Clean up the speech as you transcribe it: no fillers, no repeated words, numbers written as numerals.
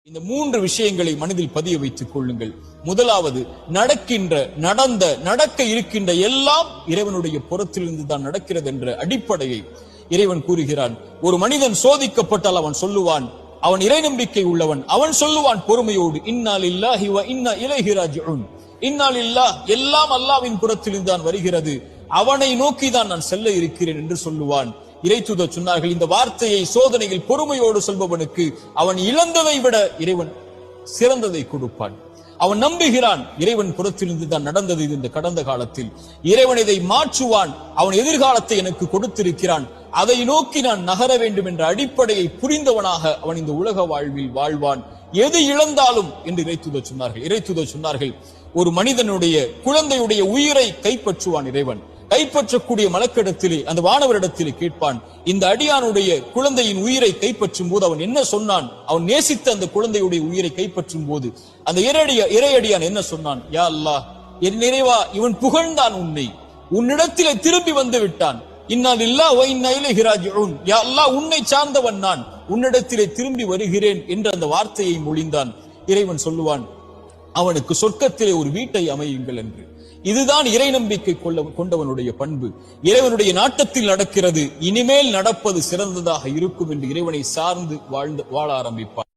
இந்த மூன்று விஷயங்களை மனதில் பதிய வைத்துக் கொள்ளுங்கள். முதலாவது, நடக்க இருக்கின்ற எல்லாம் இறைவனுடைய புறத்திலிருந்து தான் நடக்கிறது என்ற அடிப்படையை இறைவன் கூறுகிறான். ஒரு மனிதன் சோதிக்கப்பட்டால் அவன் சொல்லுவான், அவன் இறை நம்பிக்கை உள்ளவன், அவன் சொல்லுவான் பொறுமையோடு, இன்னா லில்லாஹி வ இன்னா இலைஹி ராஜிஊன், இன்னா லில்லாஹ், எல்லாம் அல்லாஹ்வின் புறத்திலிருந்து தான் வருகிறது, அவனை நோக்கிதான் நான் செல்ல இருக்கிறேன் என்று சொல்லுவான். இறைத்தூதர் சொன்னார்கள், இந்த வார்த்தையை சோதனையில் பொறுமையோடு சொல்பவனுக்கு அவன் இழந்ததை விட இறைவன் சிறந்ததை கொடுப்பான். அவன் நம்புகிறான், இறைவன் புறத்திலிருந்து தான் நடந்தது இந்த கடந்த காலத்தில், இறைவன் இதை மாற்றுவான், அவன் எதிர்காலத்தை எனக்கு கொடுத்திருக்கிறான், அதை நோக்கி நான் நகர வேண்டும் என்ற அடிப்படையை புரிந்தவனாக அவன் இந்த உலக வாழ்வில் வாழ்வான். எது இழந்தாலும் என்று இறைத்தூதர் சொன்னார்கள், ஒரு மனிதனுடைய குழந்தையுடைய உயிரை கைப்பற்றுவான் இறைவன். கைப்பற்றக்கூடிய மலக்கிடத்திலே, அந்த வானவரிடத்திலே கேட்பான், இந்த அடியானுடைய குழந்தையின் உயிரை கைப்பற்றும் போது அவன் என்ன சொன்னான்? அவன் நேசித்த அந்த குழந்தையுடைய உயிரை கைப்பற்றும் போது அந்த இறையடியான் என்ன சொன்னான்? யா அல்லாஹ், என் நிறைவா, இவன் புகழ்ந்தான் உன்னை, உன்னிடத்திலே திரும்பி வந்து விட்டான், இன்னா லில்லாஹி வ இன்னா இலைஹி ராஜிஊன், யா அல்லாஹ், உன்னை சார்ந்தவன் நான், உன்னிடத்திலே திரும்பி வருகிறேன் என்ற அந்த வார்த்தையை மொழிந்தான். இறைவன் சொல்லுவான், அவனுக்கு சொர்க்கத்திலே ஒரு வீட்டை அமையுங்கள் என்று. இதுதான் இறை நம்பிக்கை கொண்டவனுடைய பண்பு. இறைவனுடைய நாட்டத்தில் நடக்கிறது, இனிமேல் நடப்பது சிறந்ததாக இருக்கும் என்று இறைவனை சார்ந்து வாழ ஆரம்பிப்பார்.